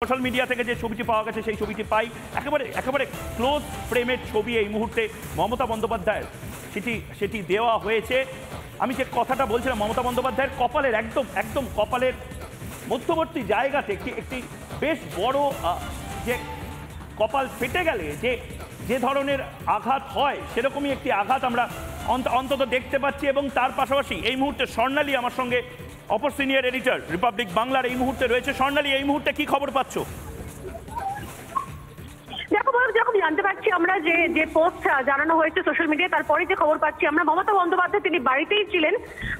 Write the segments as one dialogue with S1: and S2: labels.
S1: Social media থেকে যে ছবিটি পাওয়া গেছে সেই ছবিটি পাই একেবারে ক্লোজ ফ্রেমের ছবি এই মুহূর্তে মমতা বন্দ্যোপাধ্যায়ের সেটি দেওয়া হয়েছে। আমি যে কথাটা বলছিলাম, মমতা বন্দ্যোপাধ্যায়ের কপালের একদম কপালের মধ্যবর্তী জায়গাতে একটি বেশ বড় যে কপাল ফেটে গেলে যে ধরনের আঘাত হয় সেরকমই একটি আঘাত আমরা অন্তত দেখতে পাচ্ছি। এবং তার পাশাপাশি এই মুহূর্তে স্বর্ণালী আমার সঙ্গে অপর সিনিয়র এডিটর রিপাবলিক বাংলার এই মুহূর্তে রয়েছে। স্বর্ণালী, এই মুহূর্তে কি খবর পাচ্ছ?
S2: দেখো, যখন জানতে পারছি আমরা যে পোস্ট জানানো হয়েছে সোশ্যাল মিডিয়ায়, তারপরে যে খবর পাচ্ছি আমরা, মমতা বন্দ্যোপাধ্যায় তিনি বাড়িতেই ছিলেন।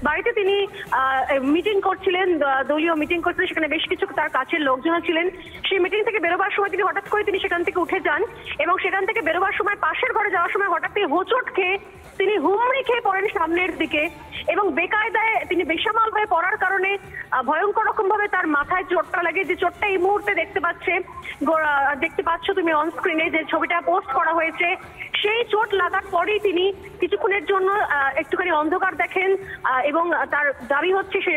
S2: বাড়িতে তিনি মিটিং করছিলেন, দলীয় মিটিং করছিলেন, সেখানে বেশ কিছু তার কাছের লোকজন ছিলেন। সেই মিটিং থেকে বেরোবার সময় তিনি হঠাৎ করে সেখান থেকে উঠে যান এবং সেখান থেকে বেরোবার সময় পাশের ঘরে যাওয়ার সময় হঠাৎ হোঁচট খেয়ে তিনি হুমড়ি খেয়ে পড়েন সামনের দিকে এবং বেকায়দায় তিনি বেসামাল হয়ে পড়ার কারণে ভয়ঙ্কর রকম ভাবে তার মাথায় চোটটা লাগে। যে চোটটা এই মুহূর্তে দেখতে পাচ্ছ তুমি অন স্ক্রিনে, যে ছবিটা পোস্ট করা হয়েছে, সেই চোট লাগার পরেই তিনি কিছুক্ষণের জন্য একটুখানি অন্ধকার দেখেন এবং তার দাবি হচ্ছে সে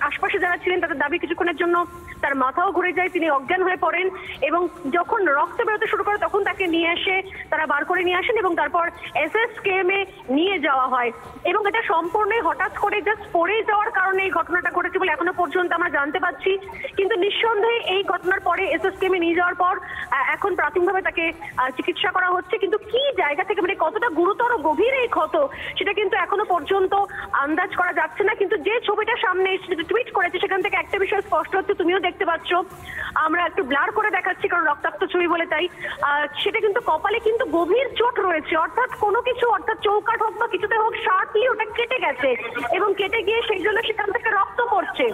S2: আশপাশে যারা ছিলেন তাদের দাবি কিছুক্ষণের জন্য তার মাথাও ঘুরে যায়, তিনি অজ্ঞান হয়ে পড়েন এবং যখন রক্ত বেরোতে শুরু করে তখন তাকে তারা বার করে নিয়ে আসেন এবং তারপর SSKM এ নিয়ে যাওয়া হয়। এবং এটা সম্পূর্ণই হঠাৎ করে জাস্ট পড়ে যাওয়ার কারণে এই ঘটনাটা ঘটেছে বলে এখনো পর্যন্ত আমরা জানতে পারছি। কিন্তু নিঃসন্দেহে এই ঘটনার পরে SSKM এ নিয়ে যাওয়ার পর এখন প্রাথমিকভাবে তাকে চিকিৎসা করা হচ্ছে, কিন্তু কি জায়গা থেকে মানে কতটা গুরুতর গভীর এই ক্ষত সেটা কিন্তু এখনো পর্যন্ত আন্দাজ করা যাচ্ছে না। কিন্তু যে ছবিটা সামনে টুইট করেছে সেখান থেকে একটা বিষয় স্পষ্ট হচ্ছে, তুমিও দেখতে পাচ্ছ, আমরা একটু ব্লার করে দেখাচ্ছি কারণ রক্তাক্ত ছবি বলে, তাই সেটা কিন্তু কপালে কিন্তু গভীর চোট রয়েছে, অর্থাৎ কোনো কিছু, অর্থাৎ চৌকাঠ হোক বা কিছুতে হোক, শার্পলি ওটা কেটে গেছে এবং কেটে গিয়ে সেই জন্য সেখান থেকে রক্ত পড়ছে।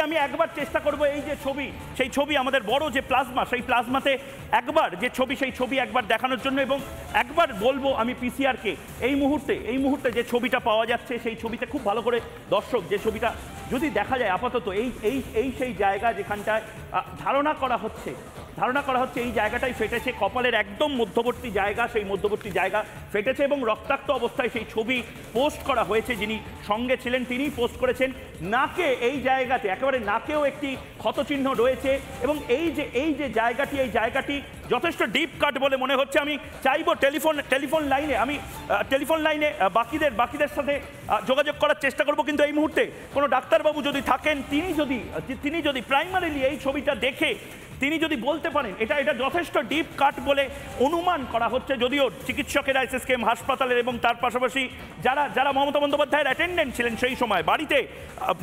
S1: আমি একবার চেষ্টা করব এই যে ছবি, সেই ছবি আমাদের বড় যে প্লাজমা, সেই প্লাজমাতে একবার যে ছবি, সেই ছবি একবার দেখানোর জন্য এবং একবার বলবো আমি PCR কে এই মুহূর্তে যে ছবিটা পাওয়া যাচ্ছে সেই ছবিতে খুব ভালো করে দর্শক যে ছবিটা যদি দেখা যায় আপাতত এই সেই জায়গা যেখানটায় ধারণা করা হচ্ছে এই জায়গাটাই ফেটেছে, কপালের একদম মধ্যবর্তী জায়গা, সেই মধ্যবর্তী জায়গা ফেটেছে এবং রক্তাক্ত অবস্থায় সেই ছবি পোস্ট করা হয়েছে। যিনি সঙ্গে ছিলেন তিনি পোস্ট করেছেন। নাকে এই জায়গাতে একেবারে নাকেও একটি ক্ষতচিহ্ন রয়েছে এবং এই যে জায়গাটি যথেষ্ট ডিপ কাট বলে মনে হচ্ছে। আমি চাইবো টেলিফোন লাইনে বাকিদের সাথে যোগাযোগ করার চেষ্টা করব, কিন্তু এই মুহূর্তে কোনো ডাক্তারবাবু যদি থাকেন তিনি যদি প্রাইমারিলি এই ছবিটা দেখে তিনি যদি বলতে পারেন এটা যথেষ্ট ডিপ কাট বলে অনুমান করা হচ্ছে। যদিও চিকিৎসকেরা SSKM হাসপাতালের এবং তার পাশাপাশি যারা মমতা বন্দ্যোপাধ্যায়ের অ্যাটেন্ডেন্ট ছিলেন সেই সময় বাড়িতে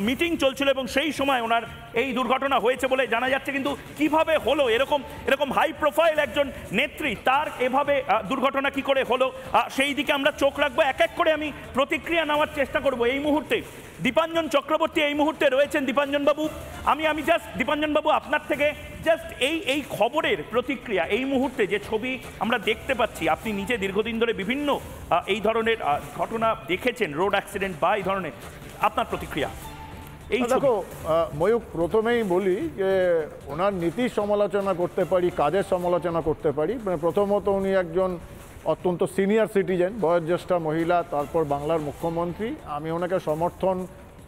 S1: মিটিং চলছিল এবং সেই সময় ওনার এই দুর্ঘটনা হয়েছে বলে জানা যাচ্ছে। কিন্তু কিভাবে হলো এরকম হাই প্রোফাইল একজন নেত্রী, তার এভাবে দুর্ঘটনা কি করে হলো সেই দিকে আমরা চোখ রাখবো। এক এক করে আমি প্রতিক্রিয়া নেওয়ার চেষ্টা করব। এই মুহূর্তে দীপাঞ্জন চক্রবর্তী এই মুহূর্তে রয়েছেন। দীপাঞ্জন বাবু, আমি জাস্ট দীপাঞ্জন বাবু আপনার থেকে জাস্ট এই খবরের প্রতিক্রিয়া, এই মুহূর্তে যে ছবি আমরা দেখতে পাচ্ছি, আপনি নিজে দীর্ঘদিন ধরে বিভিন্ন এই ধরনের ঘটনা দেখেছেন, রোড অ্যাক্সিডেন্ট বা এই ধরনের, আপনার প্রতিক্রিয়া।
S3: দেখো ময়ূক, প্রথমেই বলি যে ওনার নীতির সমালোচনা করতে পারি, কাজের সমালোচনা করতে পারি। মানে প্রথমত উনি একজন অত্যন্ত সিনিয়র সিটিজেন, বয়োজ্যেষ্ঠ মহিলা, তারপর বাংলার মুখ্যমন্ত্রী। আমি ওনাকে সমর্থন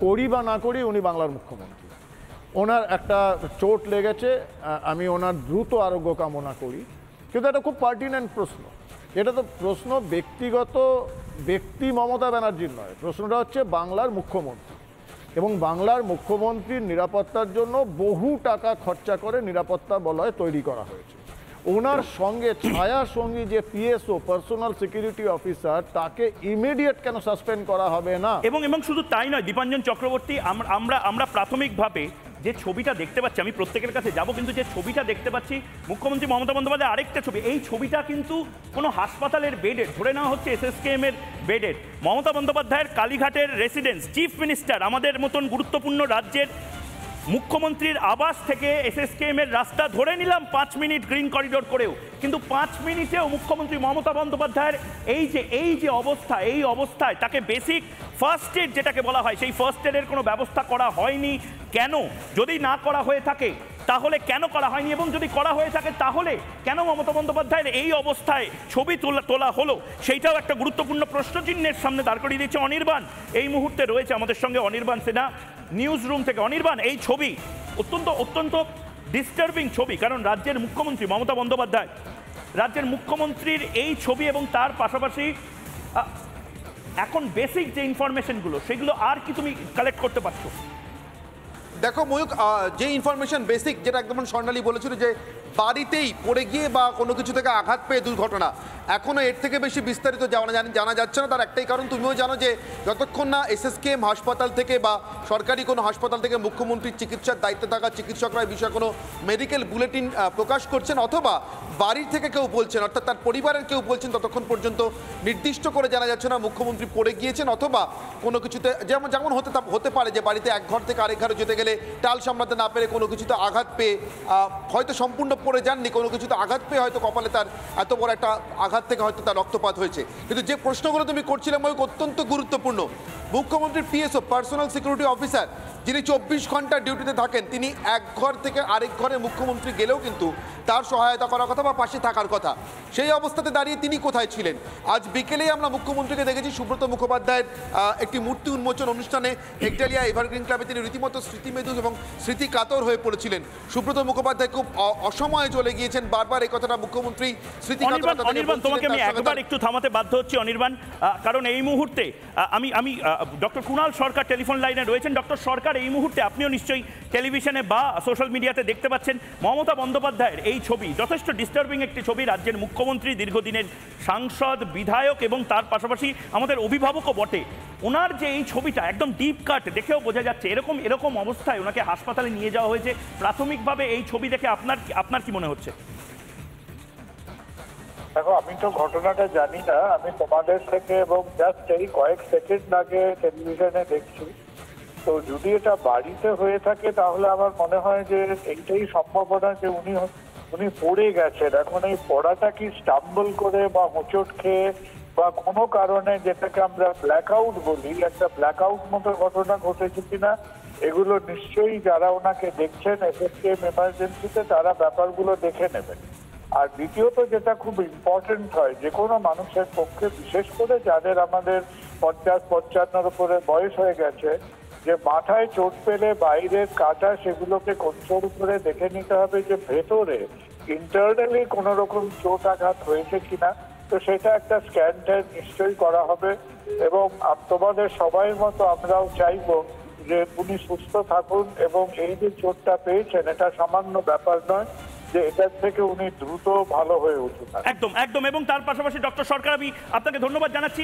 S3: করি বা না করি, উনি বাংলার মুখ্যমন্ত্রী। ওনার একটা চোট লেগেছে, আমি ওনার দ্রুত আরোগ্য কামনা করি। কিন্তু এটা খুব পার্টিনেন্ট প্রশ্ন। এটা তো প্রশ্ন ব্যক্তি মমতা ব্যানার্জির নয়, প্রশ্নটা হচ্ছে বাংলার মুখ্যমন্ত্রী এবং বাংলার মুখ্যমন্ত্রীর নিরাপত্তার জন্য বহু টাকা খরচা করে নিরাপত্তা বলয় তৈরি করা হয়েছে। ওনার সঙ্গে ছায়ার সঙ্গী যে PSO, পার্সোনাল সিকিউরিটি অফিসার, তাকে ইমিডিয়েট কেন সাসপেন্ড করা হবে না?
S1: এবং শুধু তাই নয় দীপাঞ্জন চক্রবর্তী, আমরা প্রাথমিকভাবে যে ছবিটা দেখতে পাচ্ছি, আমি প্রত্যেকের কাছে যাব, কিন্তু যে ছবিটা দেখতে পাচ্ছি মুখ্যমন্ত্রী মমতা বন্দ্যোপাধ্যায় আরেকটা ছবি, এই ছবিটা কিন্তু কোনো হাসপাতালের বেডের, ধরে নেওয়া হচ্ছে SSKM এর বেডের। মমতা বন্দ্যোপাধ্যায়ের কালীঘাটের রেসিডেন্স, চিফ মিনিস্টার, আমাদের মতন গুরুত্বপূর্ণ রাজ্যের মুখ্যমন্ত্রীর আবাস থেকে SSKM এর রাস্তা ধরে নিলাম 5 মিনিট গ্রিন করিডোর করেও, কিন্তু 5 মিনিটেও মুখ্যমন্ত্রী মমতা বন্দ্যোপাধ্যায়ের এই যে অবস্থা, এই অবস্থায় তাকে বেসিক ফার্স্ট এড যেটাকে বলা হয়, সেই ফার্স্ট এডের কোনো ব্যবস্থা করা হয়নি কেন? যদি না করা হয়ে থাকে তাহলে কেন করা হয়নি, এবং যদি করা হয়ে থাকে তাহলে কেন মমতা বন্দ্যোপাধ্যায়ের এই অবস্থায় ছবি তোলা হলো, সেইটাও একটা গুরুত্বপূর্ণ প্রশ্নচিহ্নের সামনে দাঁড় করিয়ে দিচ্ছে। অনির্বাণ এই মুহূর্তে রয়েছে আমাদের সঙ্গে, অনির্বাণ সিনহা, নিউজ রুম থেকে। অনির্বাণ, এই ছবি অত্যন্ত অত্যন্ত ডিস্টার্বিং ছবি, কারণ রাজ্যের মুখ্যমন্ত্রী মমতা বন্দ্যোপাধ্যায়, রাজ্যের মুখ্যমন্ত্রীর এই ছবি এবং তার পাশাপাশি এখন বেসিক যে ইনফরমেশনগুলো সেগুলো আর কি তুমি কালেক্ট করতে পারছো?
S4: দেখো ময়ূক, যে ইনফরমেশন বেসিক, যেটা একদম স্বর্ণালী বলেছিল যে বাড়িতেই পড়ে গিয়ে বা কোনো কিছু থেকে আঘাত পেয়ে দুর্ঘটনা, এখনও এর থেকে বেশি বিস্তারিত জানা যাচ্ছে না। তার একটাই কারণ, তুমিও জানো যে যতক্ষণ না এসএসকেএম হাসপাতাল থেকে বা সরকারি কোনো হাসপাতাল থেকে মুখ্যমন্ত্রীর চিকিৎসার দায়িত্বে থাকা চিকিৎসকরা এই বিষয়ে কোনো মেডিকেল বুলেটিন প্রকাশ করছেন অথবা বাড়ির থেকে কেউ বলছেন, অর্থাৎ তার পরিবারের কেউ বলছেন, ততক্ষণ পর্যন্ত নির্দিষ্ট করে জানা যাচ্ছে না মুখ্যমন্ত্রী পড়ে গিয়েছেন অথবা কোনো কিছুতে, যেমন হতে পারে যে বাড়িতে এক ঘর থেকে আরেক ঘরে যেতে গেলে টাল সামলাতে না পেরে কোনো কিছুতে আঘাত পেয়ে, হয়তো সম্পূর্ণ পড়ে যাননি, কোনো কিছুতে আঘাত পেয়ে হয়তো কপালে তার এত বড় একটা আঘাত থেকে হয়তো তার রক্তপাত হয়েছে। কিন্তু যে প্রশ্নগুলো তুমি করছিলে ময়ূক অত্যন্ত গুরুত্বপূর্ণ। মুখ্যমন্ত্রীর পিএসও, পার্সোনাল সিকিউরিটি অফিসার, যিনি 24 ঘন্টা ডিউটিতে থাকেন, তিনি এক ঘর থেকে আরেক ঘরে মুখ্যমন্ত্রী গেলেও কিন্তু তার সহায়তা করার কথা বা পাশে থাকার কথা। সেই অবস্থাতে দাঁড়িয়ে তিনি কোথায় ছিলেন? আজ বিকেলেই আমরা মুখ্যমন্ত্রীকে দেখেছি সুব্রত মুখোপাধ্যায়ের একটি মূর্তি উন্মোচন অনুষ্ঠানে একডালিয়া এভারগ্রিন ক্লাবে তিনি রীতিমতো স্মৃতিমেদু এবং স্মৃতি কাতর হয়ে পড়েছিলেন। সুব্রত মুখোপাধ্যায় খুব অসময়ে চলে গিয়েছেন, বারবার এই কথাটা মুখ্যমন্ত্রী স্মৃতি কাতর।
S1: অনির্বাণ, তোমাকে আমি একবার একটু থামাতে বাধ্য হচ্ছি অনির্বাণ, কারণ এই মুহূর্তে আমি ডক্টর কুণাল সরকার টেলিফোন লাইনে রয়েছেন। ডক্টর সরকার, এই মুহূর্তে আপনিও নিশ্চয়ই টেলিভিশনে বা সোশ্যাল মিডিয়াতে দেখতে পাচ্ছেন মমতা বন্দ্যোপাধ্যায়ের এই ছবি, যথেষ্ট ডিস্টার্বিং একটি ছবি। রাজ্যের মুখ্যমন্ত্রী, দীর্ঘদিনের সাংসদ, বিধায়ক এবং তার পাশাপাশি আমাদের অভিভাবকও বটে, ওনার যে এই ছবিটা একদম ডিপ কাট, দেখেও বোঝা যাচ্ছে এরকম অবস্থায় ওনাকে হাসপাতালে নিয়ে যাওয়া হয়েছে। প্রাথমিকভাবে এই ছবি দেখে আপনার কি মনে হচ্ছে?
S5: দেখো, আমি তো ঘটনাটা জানি না, আমি তোমাদের থেকে এবং জাস্ট এই কয়েক সেকেন্ড আগে টেলিভিশনে দেখছি। তো যদি এটা বাড়িতে হয়ে থাকে তাহলে আমার মনে হয় যে এইটাই সম্ভাবনা যে উনি পড়ে গেছেন। এখন এই পড়াটা কি স্টাম্বল করে বা হোঁচট খেয়ে বা কোনো কারণে, যেটাকে আমরা ব্ল্যাক আউট বলি, একটা ব্ল্যাক আউট মতো ঘটনা ঘটেছে কিনা, এগুলো নিশ্চয়ই যারা ওনাকে দেখছেন এসএসকেএম এমার্জেন্সিতে তারা ব্যাপারগুলো দেখে নেবেন। আর দ্বিতীয়ত যেটা খুব ইম্পর্টেন্ট হয় যে কোনো মানুষের পক্ষে, বিশেষ করে যাদের আমাদের 50-55 উপরে বয়স হয়ে গেছে, যে মাথায় চোট পেলে বাইরের কাটা সেগুলোকে কন্ট্রোল করে দেখে নিতে হবে যে ভেতরে ইন্টারনালি কোনো রকম চোট আঘাত হয়েছে কিনা। তো সেটা একটা স্ক্যান ট্যান নিশ্চয়ই করা হবে এবং তোমাদের সবাই মতো আমরাও চাইবো যে উনি সুস্থ থাকুন এবং এই যে চোটটা পেয়েছেন এটা সামান্য ব্যাপার নয়, যে এটার থেকে উনি দ্রুত ভালো হয়ে উঠুন।
S1: একদম, এবং তার পাশাপাশি ডক্টর সরকার, আমি আপনাকে ধন্যবাদ জানাচ্ছি।